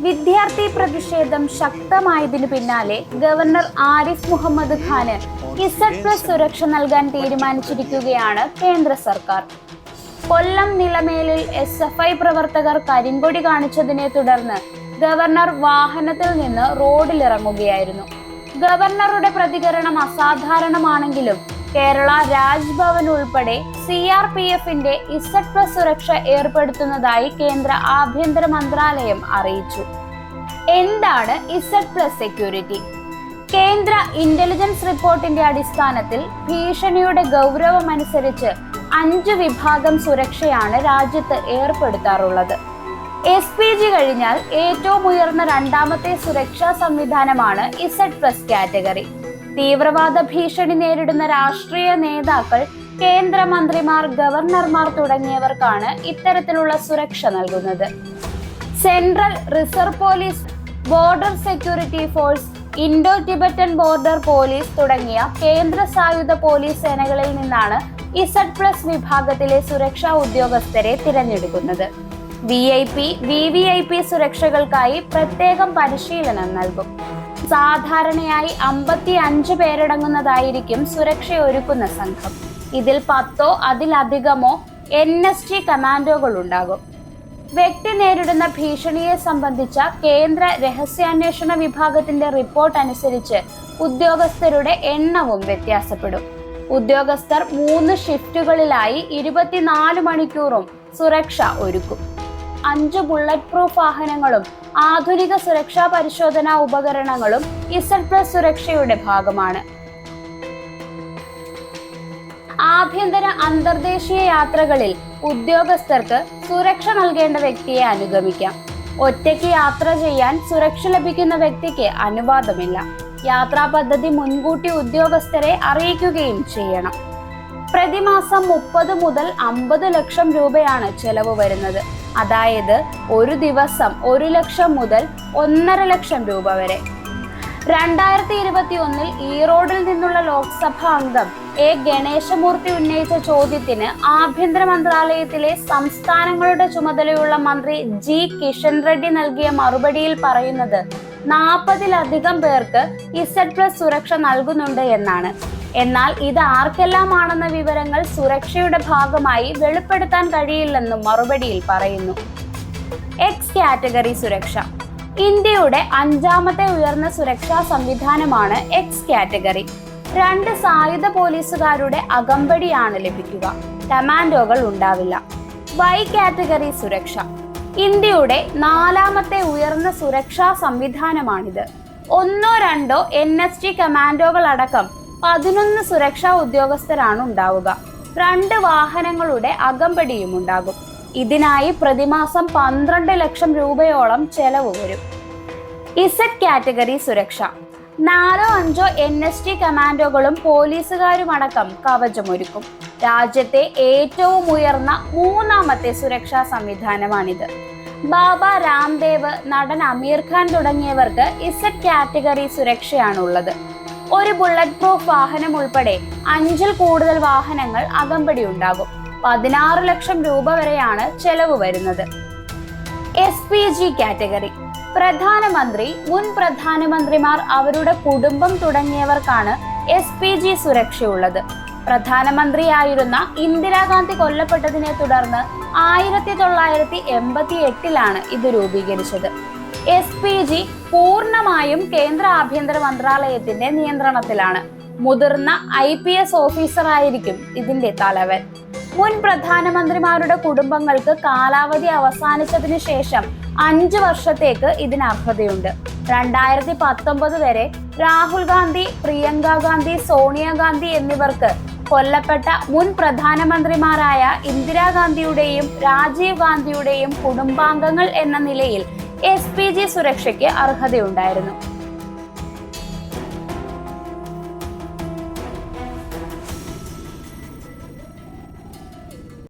വിദ്യാർത്ഥി പ്രതിഷേധം ശക്തമായതിനു പിന്നാലെ ഗവർണർ ആരിഫ് മുഹമ്മദ് ഖാന് Z+ സുരക്ഷ നൽകാൻ തീരുമാനിച്ചിരിക്കുകയാണ് കേന്ദ്ര സർക്കാർ. കൊല്ലം നിലമേലിൽ SFI പ്രവർത്തകർ കരിങ്കൊടി കാണിച്ചതിനെ തുടർന്ന് ഗവർണർ വാഹനത്തിൽ നിന്ന് റോഡിലിറങ്ങുകയായിരുന്നു. ഗവർണറുടെ പ്രതികരണം അസാധാരണമാണെങ്കിലും കേരള രാജ്ഭവൻ ഉൾപ്പെടെ CRPFന്റെ Z+ സുരക്ഷ ഏർപ്പെടുത്തുന്നതായി കേന്ദ്ര ആഭ്യന്തര മന്ത്രാലയം അറിയിച്ചു. എന്താണ് Z+ സെക്യൂരിറ്റി? കേന്ദ്ര ഇന്റലിജൻസ് റിപ്പോർട്ടിന്റെ അടിസ്ഥാനത്തിൽ ഭീഷണിയുടെ ഗൗരവമനുസരിച്ച് 5 വിഭാഗം സുരക്ഷയാണ് രാജ്യത്ത് ഏർപ്പെടുത്താറുള്ളത്. SPG കഴിഞ്ഞാൽ ഏറ്റവും ഉയർന്ന രണ്ടാമത്തെ സുരക്ഷാ സംവിധാനമാണ് Z+ കാറ്റഗറി. തീവ്രവാദ ഭീഷണി നേരിടുന്ന രാഷ്ട്രീയ നേതാക്കൾ, കേന്ദ്രമന്ത്രിമാർ, ഗവർണർമാർ തുടങ്ങിയവർക്കാണ് ഇത്തരത്തിലുള്ള സുരക്ഷ നൽകുന്നത്. Central reserve police, border security force, Indo Tibetan border police തുടങ്ങിയ കേന്ദ്ര സായുധ പോലീസ് സേനകളിൽ നിന്നാണ് Z+ വിഭാഗത്തിലെ സുരക്ഷാ ഉദ്യോഗസ്ഥരെ തിരഞ്ഞെടുക്കുന്നത്. VIP, VVIP സുരക്ഷകൾക്കായി പ്രത്യേകം പരിശീലനം നൽകും. സാധാരണയായി 55 പേരടങ്ങുന്നതായിരിക്കും സുരക്ഷയൊരുക്കുന്ന സംഘം. ഇതിൽ 10ഓ അതിലധികമോ NSG കമാൻഡോകൾ ഉണ്ടാകും. വ്യക്തി നേരിടുന്ന ഭീഷണിയെ സംബന്ധിച്ച കേന്ദ്ര രഹസ്യാന്വേഷണ വിഭാഗത്തിന്റെ റിപ്പോർട്ട് അനുസരിച്ച് ഉദ്യോഗസ്ഥരുടെ എണ്ണവും വ്യത്യാസപ്പെടും. ഉദ്യോഗസ്ഥർ 3 ഷിഫ്റ്റുകളിലായി 24 മണിക്കൂറും സുരക്ഷ ഒരുക്കും. 5 ബുള്ളറ്റ് പ്രൂഫ് വാഹനങ്ങളും ആധുനിക സുരക്ഷാ പരിശോധനാ ഉപകരണങ്ങളും Z+ സുരക്ഷയുടെ ഭാഗമാണ്. ആഭ്യന്തര അന്തർദേശീയ യാത്രകളിൽ ഉദ്യോഗസ്ഥർക്ക് സുരക്ഷ നൽകേണ്ട വ്യക്തിയെ അനുഗമിക്കാം. ഒറ്റയ്ക്ക് യാത്ര ചെയ്യാൻ സുരക്ഷ ലഭിക്കുന്ന വ്യക്തിക്ക് അനുവാദമില്ല. യാത്രാ പദ്ധതി മുൻകൂട്ടി ഉദ്യോഗസ്ഥരെ അറിയിക്കുകയും ചെയ്യണം. പ്രതിമാസം 30 മുതൽ 50 ലക്ഷം രൂപയാണ് ചെലവ് വരുന്നത്. അതായത് ഒരു ദിവസം 1 ലക്ഷം മുതൽ 1.5 ലക്ഷം രൂപ വരെ. 2021 ഈറോഡിൽ നിന്നുള്ള ലോക്സഭാ അംഗം A. ഗണേശമൂർത്തി ഉന്നയിച്ച ചോദ്യത്തിന് ആഭ്യന്തര മന്ത്രാലയത്തിലെ സംസ്ഥാനങ്ങളുടെ ചുമതലയുള്ള മന്ത്രി G. കിഷൻ റെഡ്ഡി നൽകിയ മറുപടിയിൽ പറയുന്നത് 40-ലധികം പേർക്ക് Z+ സുരക്ഷ നൽകുന്നുണ്ട് എന്നാണ്. എന്നാൽ ഇത് ആർക്കെല്ലാമാണെന്ന വിവരങ്ങൾ സുരക്ഷയുടെ ഭാഗമായി വെളിപ്പെടുത്താൻ കഴിയില്ലെന്നും മറുപടിയിൽ പറയുന്നു. X കാറ്റഗറി സുരക്ഷ. ഇന്ത്യയുടെ 5ാമത്തെ ഉയർന്ന സുരക്ഷാ സംവിധാനമാണ് X കാറ്റഗറി. 2 സായുധ പോലീസുകാരുടെ അകമ്പടിയാണ് ലഭിക്കുക. കമാൻഡോകൾ ഉണ്ടാവില്ല. Y കാറ്റഗറി സുരക്ഷ. ഇന്ത്യയുടെ 4ാമത്തെ ഉയർന്ന സുരക്ഷാ സംവിധാനമാണിത്. 1-2 NSG കമാൻഡോകൾ അടക്കം 11 സുരക്ഷാ ഉദ്യോഗസ്ഥരാണ് ഉണ്ടാവുക. 2 വാഹനങ്ങളുടെ അകമ്പടിയും ഉണ്ടാകും. ഇതിനായി പ്രതിമാസം 12 ലക്ഷം രൂപയോളം ചെലവ് വരും. Z കാറ്റഗറി സുരക്ഷ. 4-5 NSG കമാൻഡോകളും പോലീസുകാരുമടക്കം കവചമൊരുക്കും. രാജ്യത്തെ ഏറ്റവും ഉയർന്ന 3ാമത്തെ സുരക്ഷാ സംവിധാനമാണിത്. ബാബ രാംദേവ്, നടൻ അമീർ ഖാൻ തുടങ്ങിയവർക്ക് Z കാറ്റഗറി സുരക്ഷയാണുള്ളത്. ഒരു ബുള്ളറ്റ് പ്രൂഫ് വാഹനം ഉൾപ്പെടെ 5-ൽ കൂടുതൽ വാഹനങ്ങൾ അകമ്പടി ഉണ്ടാകും. 16 ലക്ഷം രൂപ വരെയാണ് ചെലവ് വരുന്നത്. SPG category. പ്രധാനമന്ത്രി, മുൻ പ്രധാനമന്ത്രിമാർ, അവരുടെ കുടുംബം തുടങ്ങിയവർക്കാണ് SPG സുരക്ഷയുള്ളത്. പ്രധാനമന്ത്രിയായിരുന്ന ഇന്ദിരാഗാന്ധി കൊല്ലപ്പെട്ടതിനെ തുടർന്ന് 1988-ലാണ് ഇത് രൂപീകരിച്ചത്. SPG പൂർണ്ണമായും കേന്ദ്ര ആഭ്യന്തര മന്ത്രാലയത്തിന്റെ നിയന്ത്രണത്തിലാണ്. മുതിർന്ന IPS ഓഫീസറായിരിക്കും ഇതിന്റെ തലവൻ. മുൻ പ്രധാനമന്ത്രിമാരുടെ കുടുംബങ്ങൾക്ക് കാലാവധി അവസാനിച്ചതിനു ശേഷം 5 വർഷത്തേക്ക് ഇതിന് അർഹതയുണ്ട്. 2019 വരെ രാഹുൽ ഗാന്ധി, പ്രിയങ്ക ഗാന്ധി, സോണിയാഗാന്ധി എന്നിവർക്ക് കൊല്ലപ്പെട്ട മുൻ പ്രധാനമന്ത്രിമാരായ ഇന്ദിരാഗാന്ധിയുടെയും രാജീവ് ഗാന്ധിയുടെയും കുടുംബാംഗങ്ങൾ എന്ന നിലയിൽ SPG സുരക്ഷയ്ക്ക് അർഹതയുണ്ടായിരുന്നു.